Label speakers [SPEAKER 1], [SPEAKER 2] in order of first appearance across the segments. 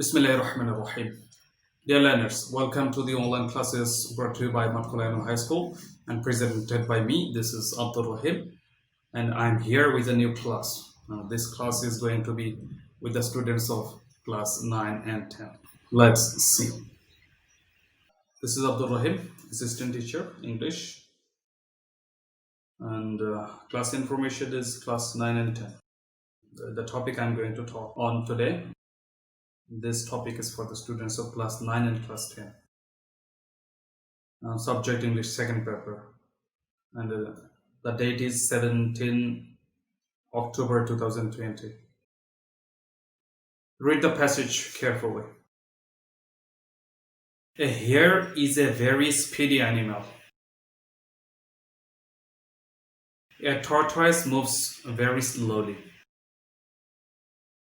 [SPEAKER 1] Bismillahirrahmanirrahim. Dear learners, welcome to the online classes brought to you by Matkulano High School and presented by me. This is Abdul Rahim and I'm here with a new class. This class is going to be with the students of class 9 and 10. Let's see. This is Abdul Rahim, assistant teacher, English. And class information is class 9 and 10. The topic I'm going to talk on today. This topic is for the students of class 9 and class 10. Subject English second paper. And the date is 17 October 2020. Read the passage carefully. A hare is a very speedy animal. A tortoise moves very slowly.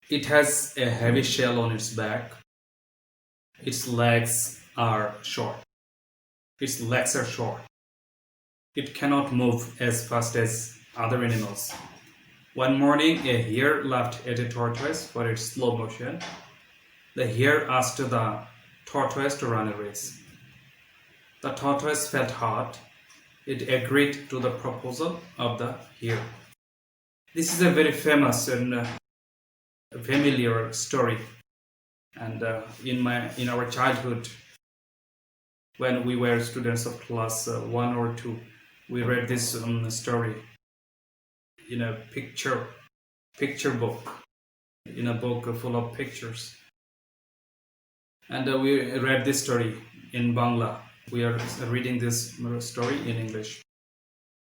[SPEAKER 1] It has a heavy shell on its back. Its legs are short. It cannot move as fast as other animals. One morning, a hare laughed at a tortoise for its slow motion. The hare asked the tortoise to run a race. The tortoise felt hot. It agreed to the proposal of the hare. This is a very famous and familiar story, and in our childhood, when we were students of class 1 or 2, we read this story in a picture book, in a book full of pictures, and we read this story in Bangla. We are reading this story in English,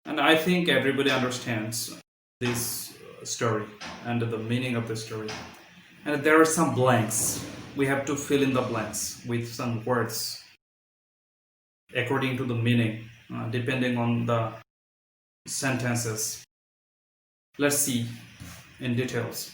[SPEAKER 1] and I think everybody understands this story and the meaning of the story. And there are some blanks. We have to fill in the blanks with some words according to the meaning, depending on the sentences. Let's see in details.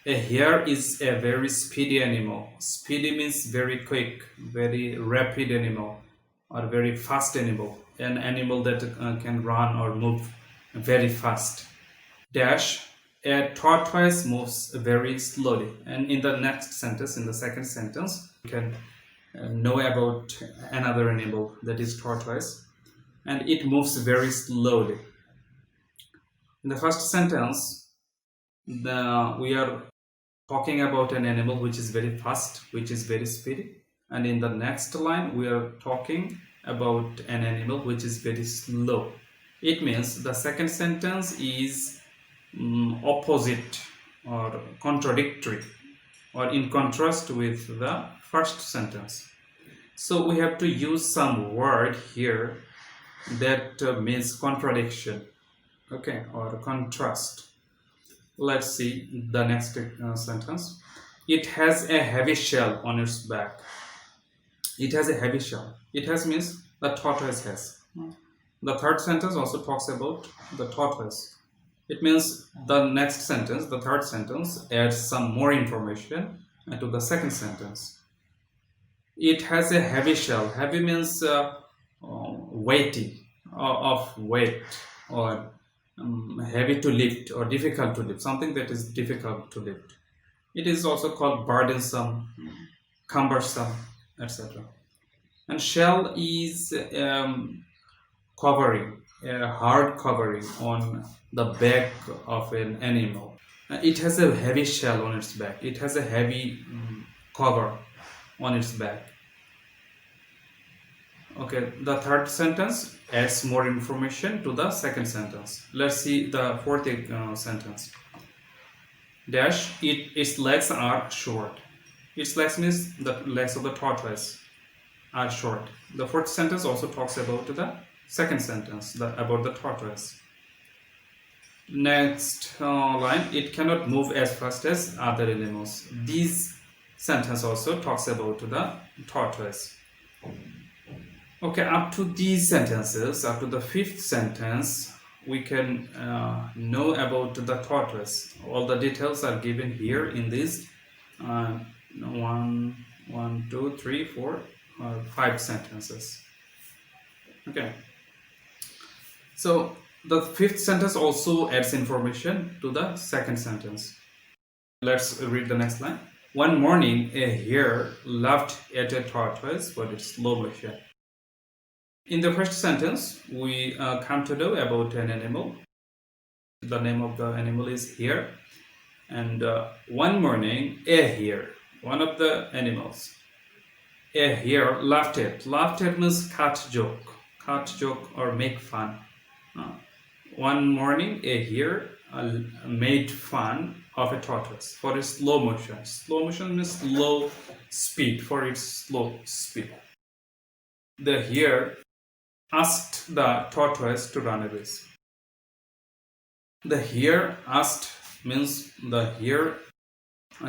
[SPEAKER 1] A hare is a very speedy animal. Speedy means very quick, very rapid animal, or very fast animal. An animal that can run or move very fast. Dash. A tortoise moves very slowly. And in the next sentence, in the second sentence, you can know about another animal, that is tortoise, and it moves very slowly. In the first sentence, we are talking about an animal which is very fast, which is very speedy, and in the next line we are talking about an animal which is very slow. It means the second sentence is opposite or contradictory or in contrast with the first sentence. So we have to use some word here that means contradiction, okay, or contrast. Let's see the next sentence. It has a heavy shell on its back. It has a heavy shell. It has means the tortoise has. The third sentence also talks about the tortoise. It means the next sentence, the third sentence, adds some more information to the second sentence. It has a heavy shell. Heavy means weighty, of weight, or heavy to lift or difficult to lift, something that is difficult to lift. It is also called burdensome, cumbersome, etc. And shell is covering, a hard covering on the back of an animal. It has a heavy shell on its back. It has a heavy cover on its back. Okay, the third sentence adds more information to the second sentence. Let's see the fourth sentence. Dash, its legs are short. Its legs means the legs of the tortoise are short. The fourth sentence also talks about the second sentence, about the tortoise. Next line, it cannot move as fast as other animals. This sentence also talks about the tortoise. Okay, up to these sentences, up to the fifth sentence, we can know about the tortoise. All the details are given here in this 1, 2, 3, 4, 5 sentences. Okay. So the fifth sentence also adds information to the second sentence. Let's read the next line. One morning, a hare laughed at a tortoise for its slow motion. In the first sentence, we come to know about an animal. The name of the animal is hare. And one morning, a hare, one of the animals, a hare laughed at. Laughed at means cut joke or make fun. Uh, One morning, a hare made fun of a tortoise for its slow motion. Slow motion means slow speed, for its slow speed. The hare asked the tortoise to run a race. The hare asked means the hare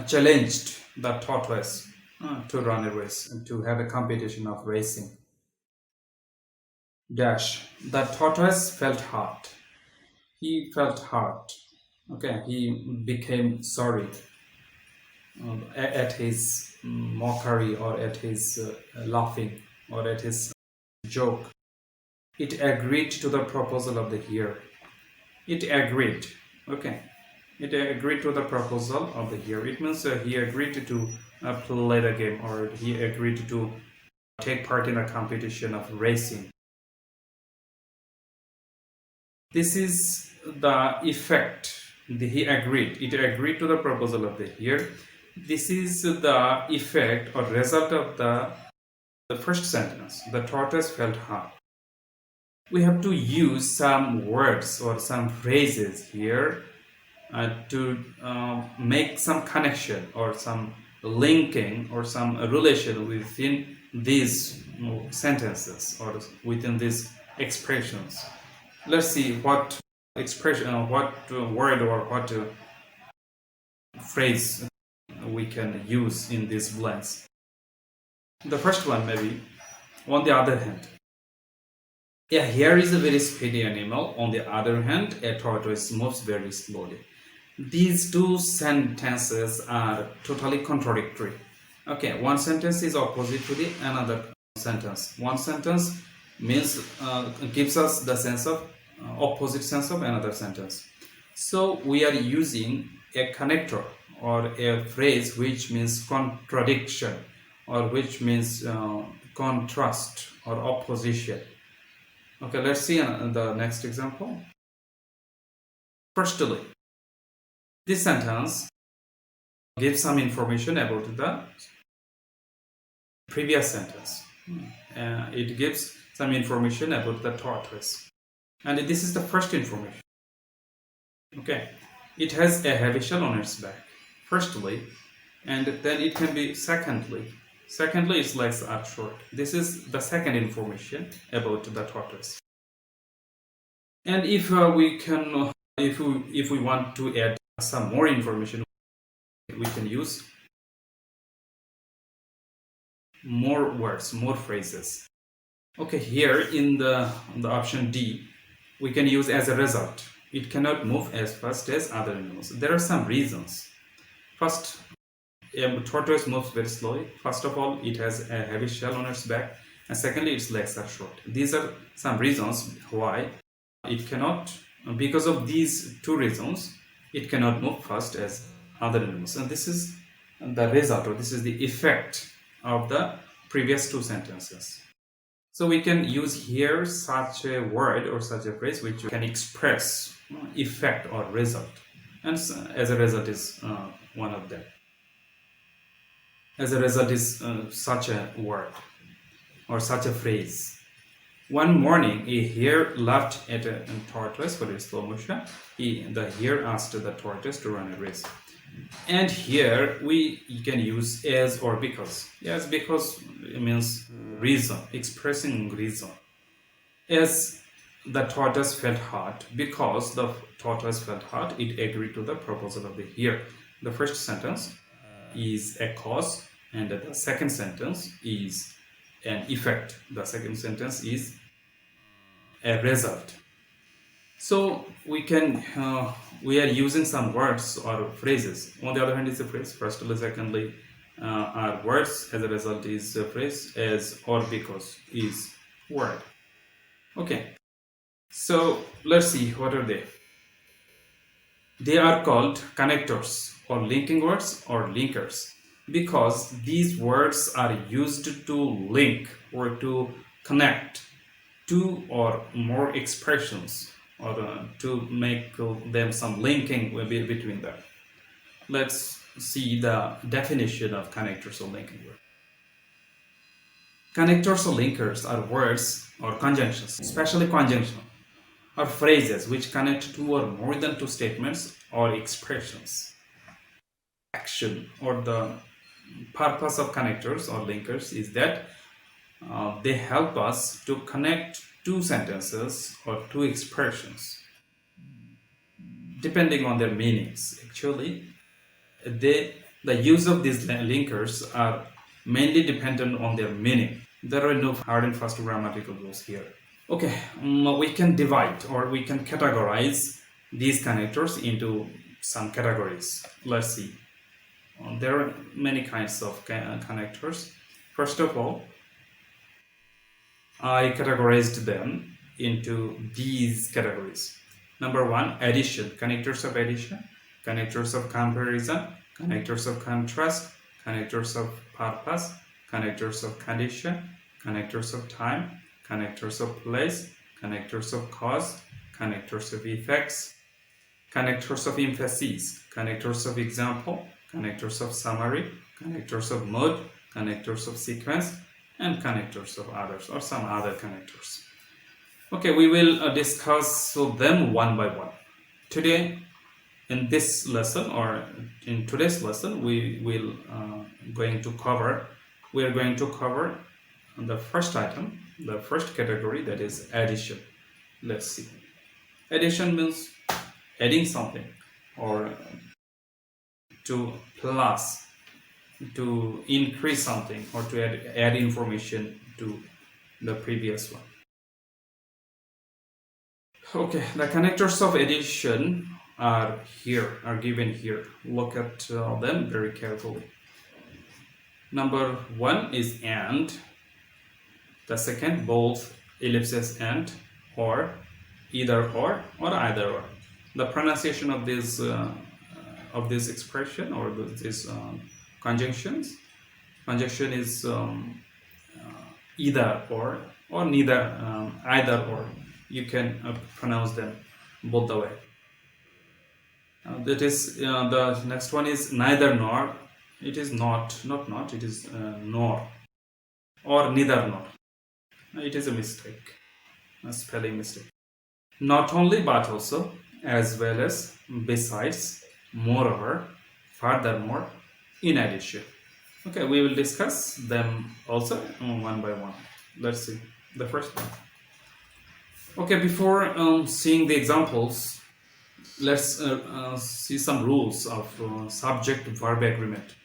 [SPEAKER 1] challenged the tortoise to run a race and to have a competition of racing. Dash. The tortoise felt hurt. He felt hurt. Okay, he became sorry at his mockery or at his laughing or at his joke. It agreed to the proposal of the hare. It agreed. Okay. It agreed to the proposal of the hare. It means he agreed to play the game, or he agreed to take part in a competition of racing. This is the effect. He agreed. It agreed to the proposal of the hare. This is the effect or result of the first sentence. The tortoise felt hurt. We have to use some words or some phrases here to make some connection or some linking or some relation within these sentences or within these expressions. Let's see what expression, what word or what phrase we can use in these blanks. The first one, maybe, on the other hand. A hare is a very speedy animal. On the other hand, a tortoise moves very slowly. These two sentences are totally contradictory. Okay, one sentence is opposite to the another sentence. One sentence means gives us the sense of opposite sense of another sentence. So we are using a connector or a phrase which means contradiction or which means contrast or opposition. Okay, let's see the next example. Firstly, this sentence gives some information about the previous sentence. It gives some information about the tortoise. And this is the first information. Okay, it has a heavy shell on its back. Firstly, and then it can be secondly. Secondly, its legs are short. This is the second information about the tortoise. And if we want to add some more information, we can use more words, more phrases. Okay, here in the option D, we can use as a result. It cannot move as fast as other animals. There are some reasons. First, a tortoise moves very slowly. First of all, it has a heavy shell on its back, and secondly, its legs are short. These are some reasons why it cannot. Because of these two reasons, it cannot move fast as other animals. And this is the result, or this is the effect of the previous two sentences. So we can use here such a word or such a phrase which can express effect or result. And as a result is one of them. As a result is such a word or such a phrase. One morning, a hare laughed at a tortoise for its slow motion. The hare asked the tortoise to run a race. And here we can use as or because. As because it means reason, expressing reason. As the tortoise felt hurt, because the tortoise felt hurt, it agreed to the proposal of the hare. The first sentence is a cause, and the second sentence is an effect. The second sentence is a result. So we are using some words or phrases. On the other hand, it's a phrase. Firstly, secondly are words. As a result is a phrase. As or because is word. Okay. So let's see, what are they? They are called connectors or linking words or linkers. because these words are used to link or to connect two or more expressions, or to make them some linking between them. Let's see the definition of connectors or linking words. Connectors or linkers are words or conjunctions, especially conjunction, or phrases which connect two or more than two statements or expressions. Action or the purpose of connectors or linkers is that they help us to connect two sentences or two expressions depending on their meanings. Actually, the use of these linkers are mainly dependent on their meaning. There are no hard and fast grammatical rules here. Okay, we can divide or we can categorize these connectors into some categories. Let's see. There are many kinds of connectors. First of all, I categorized them into these categories. Number one, addition, connectors of addition, connectors of comparison, connectors of contrast, connectors of purpose, connectors of condition, connectors of time, connectors of place, connectors of cause, connectors of effects, connectors of emphasis, connectors of example, connectors of summary, connectors of mode, connectors of sequence, and connectors of others or some other connectors. Okay, we will discuss them one by one. Today, in this lesson or in today's lesson, we are going to cover the first item, the first category, that is addition. Let's see. Addition means adding something or to plus, to increase something, or to add information to the previous one. Okay, the connectors of addition are given here. Look at them very carefully. Number one is and. The second, both, ellipsis and, or, either or either or. The pronunciation of this expression or this conjunction is either or neither, either or. You can pronounce them both the way. That is the next one is neither nor. It is not, it is nor, or neither nor. It is a mistake, a spelling mistake. Not only but also, as well as, besides, moreover, furthermore, in addition. Okay, we will discuss them also one by one. Let's see the first one. Okay, before seeing the examples, let's see some rules of subject-verb agreement.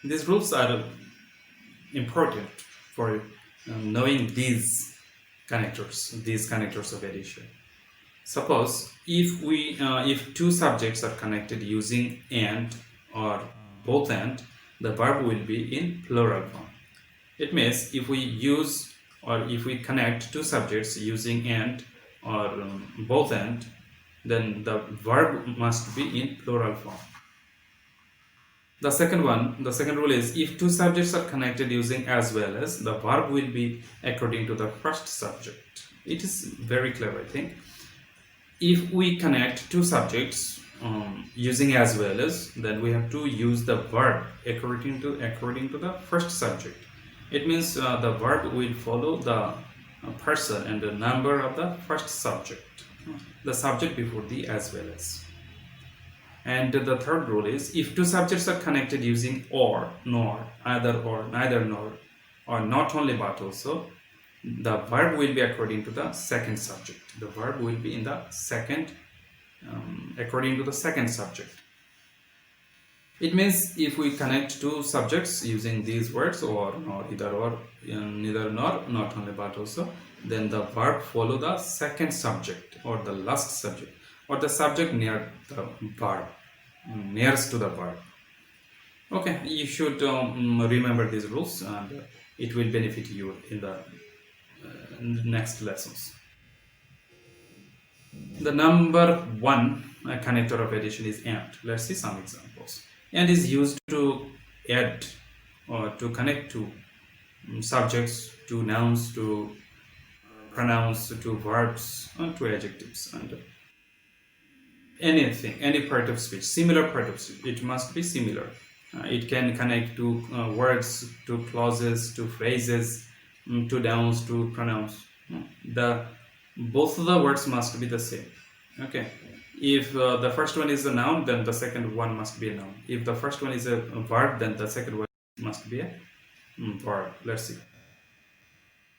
[SPEAKER 1] These rules are important for knowing these connectors of addition. Suppose if two subjects are connected using and or both and, the verb will be in plural form. It means if we connect two subjects using and or both and, then the verb must be in plural form. The second rule is if two subjects are connected using as well as, the verb will be according to the first subject. It is very clear, I think. If we connect two subjects using as well as, then we have to use the verb according to the first subject. It means the verb will follow the person and the number of the first subject, the subject before the as well as. And the third rule is if two subjects are connected using or, nor, either or, neither nor, or not only but also, the verb will be according to the second subject. The verb will be in the second, according to the second subject. It means if we connect two subjects using these words, or, nor, either or, neither nor, not only but also, then the verb follow the second subject or the last subject, or the subject near the verb, nearest to the verb. Okay, you should remember these rules, and it will benefit you in the next lessons. The number one connector of addition is and. Let's see some examples. And is used to add or to connect to subjects, to nouns, to pronouns, to verbs, and to adjectives, and anything, any part of speech, similar part of speech. It must be similar. It can connect to words, to clauses, to phrases, to nouns, to pronouns. The both of the words must be the same. Okay. If the first one is a noun, then the second one must be a noun. If the first one is a verb, then the second one must be a verb. Let's see.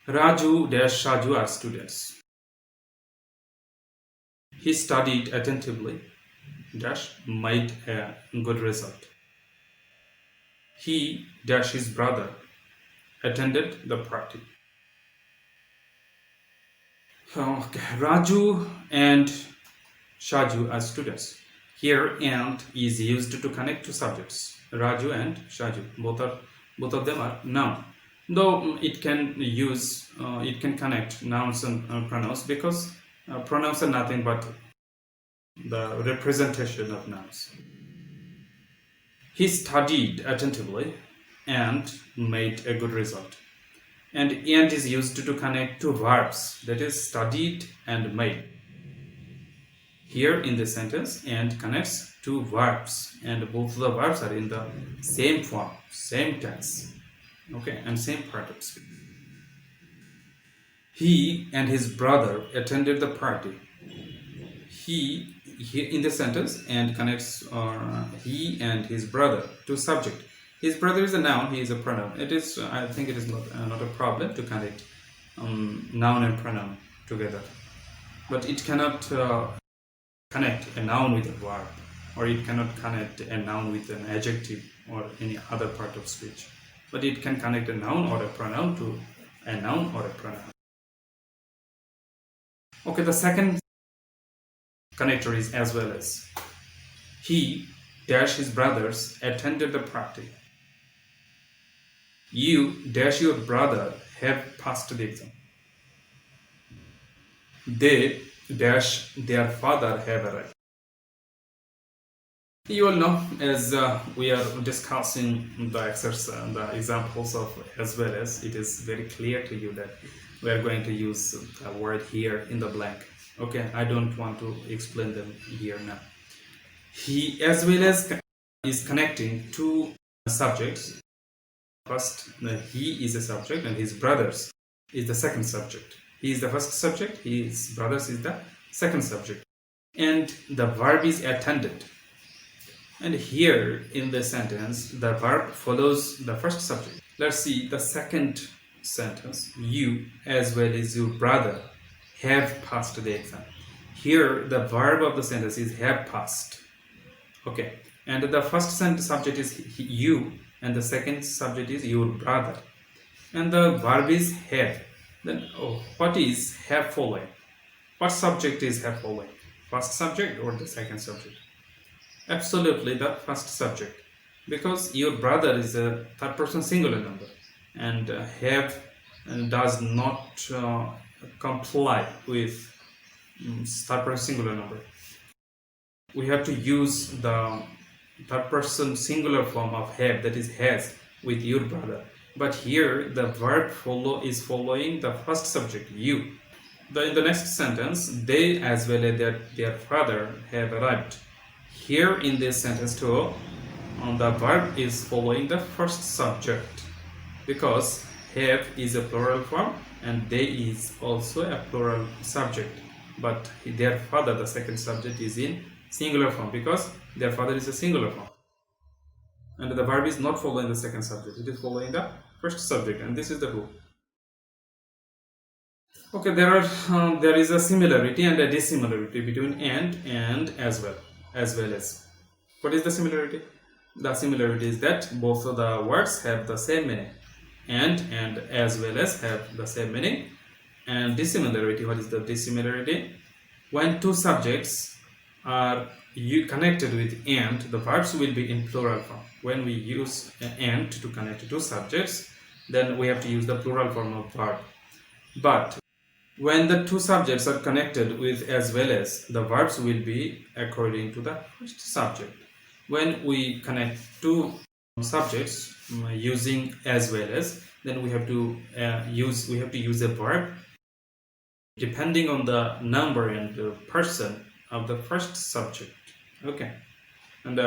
[SPEAKER 1] Raju dash Shaju are students. He studied attentively dash made a good result. He dash his brother attended the party. Okay. Raju and Shaju are students. Here and is used to connect to subjects. Raju and Shaju, both of them are noun. Though it can connect nouns and pronouns, because pronouns are nothing but the representation of nouns. He studied attentively and made a good result. And is used to connect to verbs, that is studied and made. Here in this sentence, and connects to verbs, and both the verbs are in the same form, same tense, okay, and same part of speech. He and his brother attended the party. He in the sentence and connects he and his brother to subject. His brother is a noun, he is a pronoun. It is, I think it is not a problem to connect noun and pronoun together, but it cannot connect a noun with a verb, or it cannot connect a noun with an adjective or any other part of speech, but it can connect a noun or a pronoun to a noun or a pronoun. Okay, the second connector is as well as. He dash his brothers attended the party. You dash your brother have passed the exam. They dash their father have arrived. You all know, as we are discussing the exercise, the examples of as well as, it is very clear to you that we are going to use a word here in the blank. Okay, I don't want to explain them here now. He as well as is connecting two subjects. First, he is a subject and his brothers is the second subject. He is the first subject, his brothers is the second subject. And the verb is attended. And here in the sentence, the verb follows the first subject. Let's see the second sentence. You as well as your brother have passed the exam. Here the verb of the sentence is have passed. Okay, and the first subject is you and the second subject is your brother, and the verb is have. Then what is have following? What subject is have following? First subject or the second subject? Absolutely the first subject, because your brother is a third person singular number, and have does not comply with third person singular number. We have to use the third person singular form of have, that is has, with your brother. But here the verb is following the first subject, you. In the next sentence, they as well as their father have arrived. Here in this sentence too, the verb is following the first subject, because have is a plural form and they is also a plural subject, but their father, the second subject, is in singular form, because their father is a singular form, and the verb is not following the second subject, it is following the first subject, and this is the rule. Okay, there is a similarity and a dissimilarity between and as well as. What is the similarity? The similarity is that both of the words have the same meaning, and as well as have the same meaning. And dissimilarity, what is the dissimilarity? When two subjects are connected with and, the verbs will be in plural form. When we use and to connect two subjects, then we have to use the plural form of verb. But when the two subjects are connected with as well as, the verbs will be according to the first subject. When we connect two subjects using as well as, then we have to use a verb depending on the number and the person of the first subject. Okay, and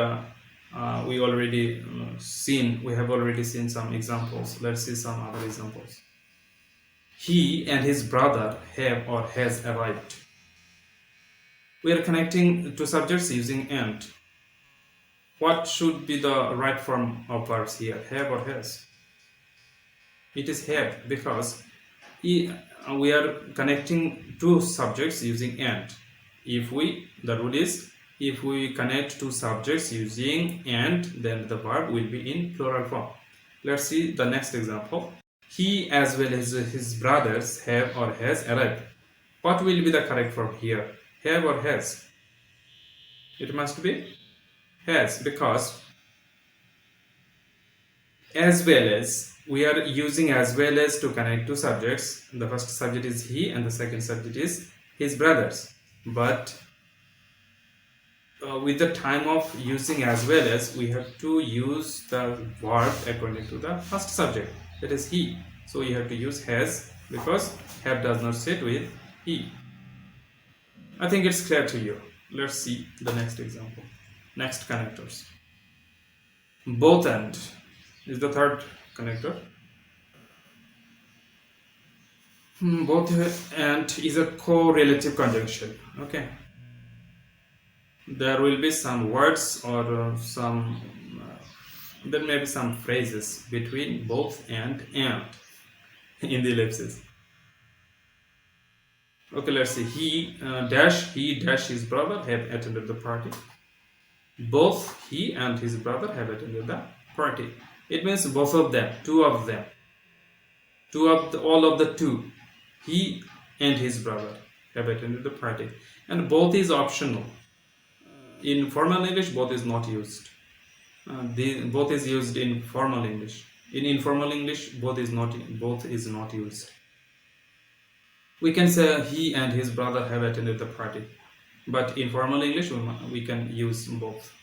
[SPEAKER 1] we have already seen some examples. Let's see some other examples. He and his brother have or has arrived. We are connecting two subjects using and. What should be the right form of verbs here, have or has? It is have, because we are connecting two subjects using and. The rule is, if we connect two subjects using and, then the verb will be in plural form. Let's see the next example. He as well as his brothers have or has arrived. What will be the correct form here, have or has? It must be has, because as well as, we are using as well as to connect two subjects. The first subject is he and the second subject is his brothers. But with the time of using as well as, we have to use the verb according to the first subject, that is he. So you have to use has, because have does not sit with he. I think it's clear to you. Let's see the next example. Next connectors. Both and is the third connector. Both and is a correlative conjunction. Okay, there will be some words or there may be some phrases between both and in the ellipsis. Okay, let's see. He dash his brother have attended the party. Both he and his brother have attended the party. It means both of them, two of them, all of the two. He and his brother have attended the party. And both is optional. In formal English, both is not used. Both is used in formal English. In informal English, both is not used. We can say he and his brother have attended the party, but in formal English we can use both.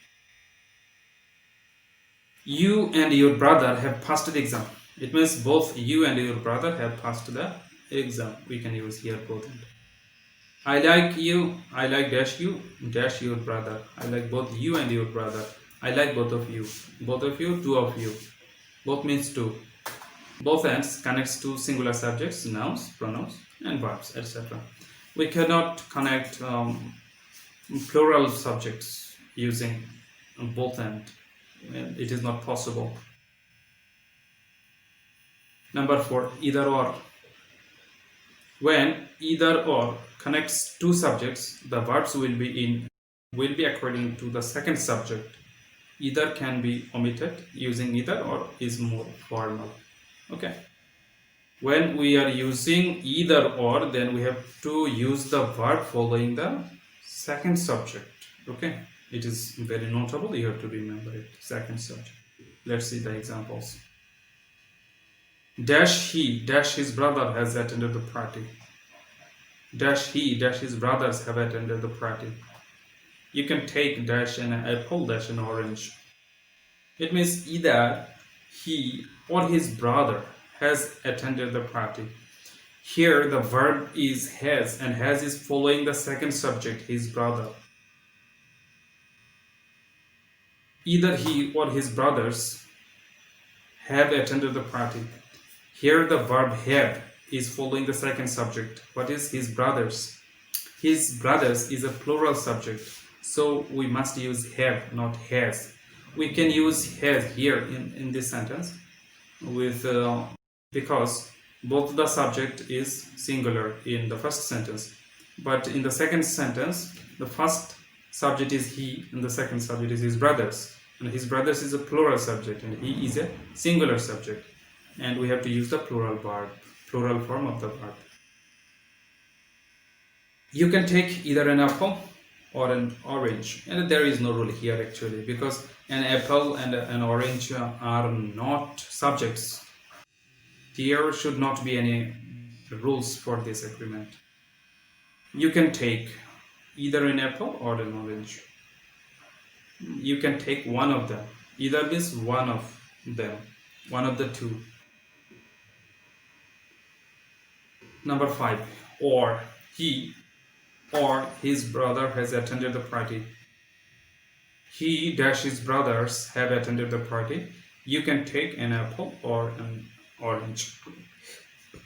[SPEAKER 1] You and your brother have passed the exam. It means both you and your brother have passed the exam. We can use here both and. I like you, I like dash your brother. I like both you and your brother. I like both of you, two of you. Both means two. Both ends connects to singular subjects, nouns, pronouns, and verbs, etc. We cannot connect plural subjects using both and. It is not possible. Number 4, either or. When either or connects two subjects, the verbs will be according to the second subject. Either can be omitted. Using either or is more formal. Okay. When we are using either or, then we have to use the verb following the second subject. Okay. It is very notable. You have to remember it. Second subject. Let's see the examples. Dash he, dash his brother has attended the party. Dash he, dash his brothers have attended the party. You can take dash an apple, dash an orange. It means either he or his brother has attended the party. Here the verb is has, and has is following the second subject, his brother. Either he or his brothers have attended the party. Here the verb have is following the second subject. What is his brothers? His brothers is a plural subject, so we must use have, not has. We can use has here in this sentence with because both the subject is singular in the first sentence, but in the second sentence the first subject is he and the second subject is his brothers, and his brothers is a plural subject and he is a singular subject, and we have to use the plural form of the verb. You can take either an apple or an orange, and there is no rule here actually, because an apple and an orange are not subjects. There should not be any rules for this agreement. You can take either an apple or an orange. You can take one of them. Either means one of. them, one of the two. Number 5, or he or his brother has attended the party. He dash his brothers have attended the party. You can take an apple or an orange.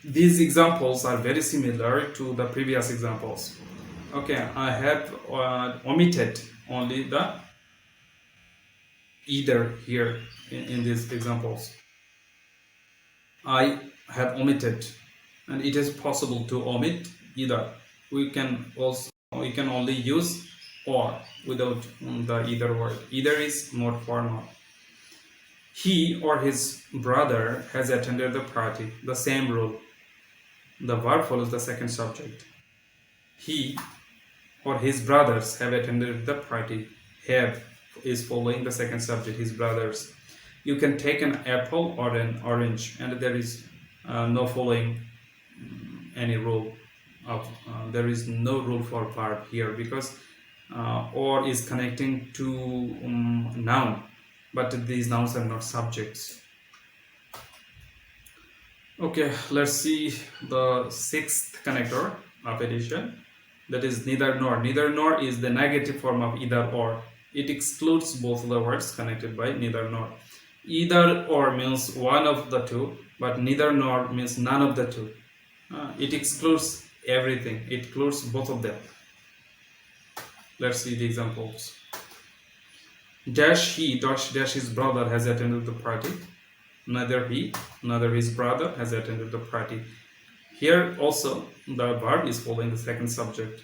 [SPEAKER 1] These examples are very similar to the previous examples. Okay, I have omitted only the either here in these examples. I have omitted, and it is possible to omit either. We can only use or without the either word. Either is more formal. He or his brother has attended the party. The same rule. The verb follows the second subject. He or his brothers have attended the party. Have is following the second subject, his brothers. You can take an apple or an orange, and there is no following any rule of there is no rule for verb here, because or is connecting to noun, but these nouns are not subjects. Okay, let's see the sixth connector of addition, that is neither nor. Neither nor is the negative form of either or. It excludes both the words connected by neither nor. Either or means one of the two, but neither nor means none of the two. It excludes everything. It includes both of them. Let's see the examples. Dash he dash his brother has attended the party. Neither he neither his brother has attended the party. Here also the verb is following the second subject.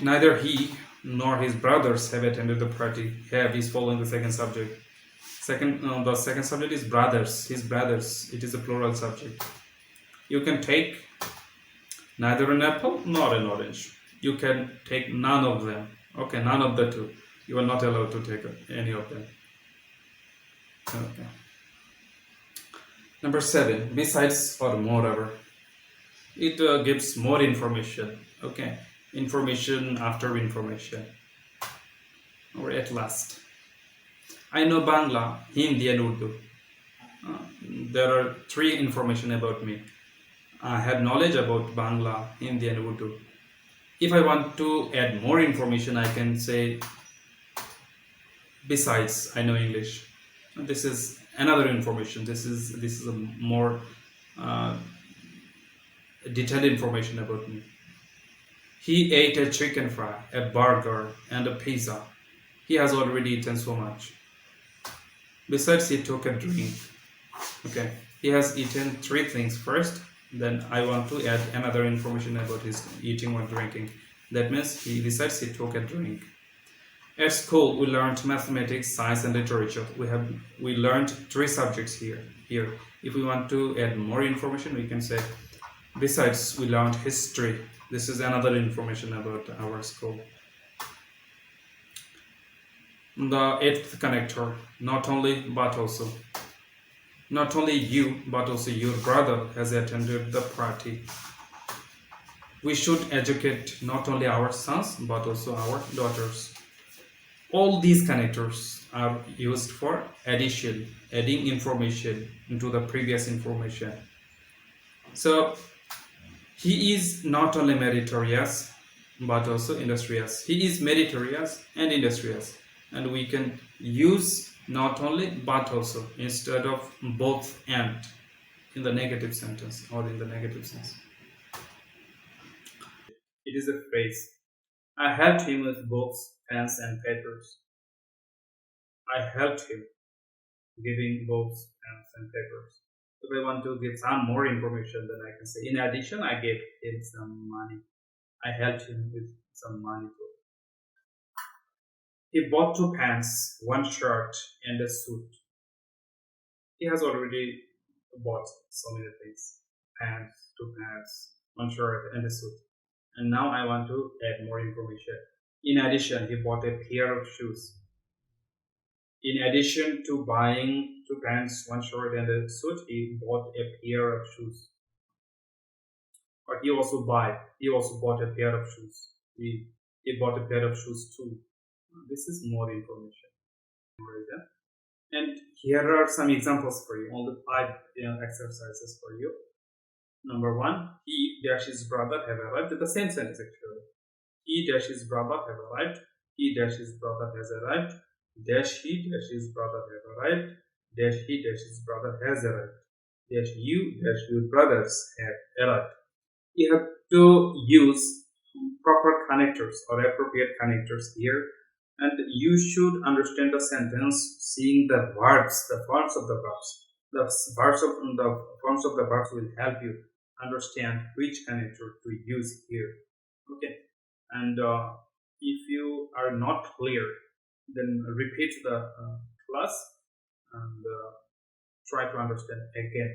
[SPEAKER 1] Neither he nor his brothers have attended the party. Have is following the second subject. The second subject is brothers, his brothers. It is a plural subject. You can take neither an apple nor an orange. You can take none of them. Okay, none of the two. You are not allowed to take any of them. Okay. Number 7, besides or moreover. It gives more information. Okay, information after information. Or at last. I know Bangla, Hindi and Urdu. There are 3 information about me. I have knowledge about Bangla, Hindi and Urdu. If I want to add more information, I can say besides I know English. This is another information. This is a more detailed information about me. He ate a chicken fry, a burger, and a pizza. He has already eaten so much. Besides, he took a drink. Okay, he has eaten 3 things first. Then I want to add another information about his eating or drinking. That means besides he took a drink. At school, we learned mathematics, science, and literature. We learned 3 subjects here. If we want to add more information, we can say, besides, we learned history. This is another information about our school. The 8th connector, not only but also. Not only you, but also your brother has attended the party. We should educate not only our sons, but also our daughters. All these connectors are used for addition, adding information into the previous information. So, he is not only meritorious, but also industrious. He is meritorious and industrious. And we can use not only but also instead of both and in the negative sentence or in the negative sense. It is a phrase. I helped him with books, pens, and papers. I helped him giving books, pens, and papers. If I want to give some more information, then I can say, in addition, I gave him some money. I helped him with some money too. He bought 2 pants, 1 shirt, and a suit. He has already bought so many things. Pants, 2 pants, 1 shirt, and a suit. And now I want to add more information. In addition, he bought a pair of shoes. In addition to buying 2 pants, 1 shirt, and a suit, he bought a pair of shoes. Or he also bought a pair of shoes. He bought a pair of shoes too. This is more information. And here are some examples for you, only 5 exercises for you. Number 1, he dash his brother have arrived. The same sentence actually. He dash his brother have arrived. He dash his brother has arrived. Dash he dash his brother have arrived. Dash he dash his brother has arrived. Dash you dash your brothers have arrived. You have to use proper connectors or appropriate connectors here, and you should understand the sentence seeing the verbs, the forms of the verbs. The forms of the verbs will help you understand which connector to use here. Okay, and if you are not clear, then repeat the class and try to understand again,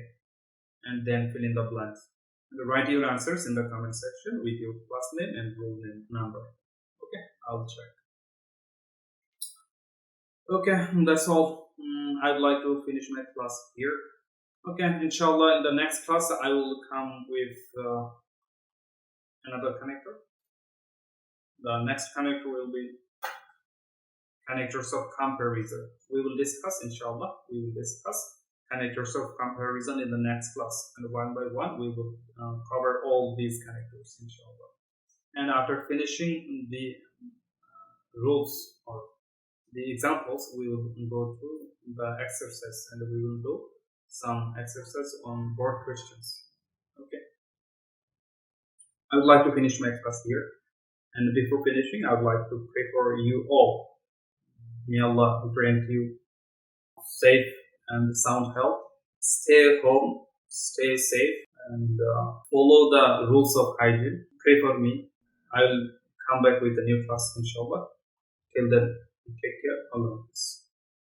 [SPEAKER 1] and then fill in the blanks. And write your answers in the comment section with your class name and roll name number. Okay, I'll check. Okay, that's all. I'd like to finish my class here. Okay, inshallah, in the next class I will come with another connector. The next connector will be connectors of comparison. We will discuss, inshallah, connectors of comparison in the next class, and one by one we will cover all these connectors, inshallah. And after finishing the rules or the examples, we will go to the exercise, and we will do some exercise on board questions. Okay, I would like to finish my class here, and before finishing I would like to pray for you all. May Allah grant you safe and sound health. Stay home, stay safe, and follow the rules of hygiene. Pray for me. I will come back with a new class, inshallah. Till then, take care. Allah Hafiz.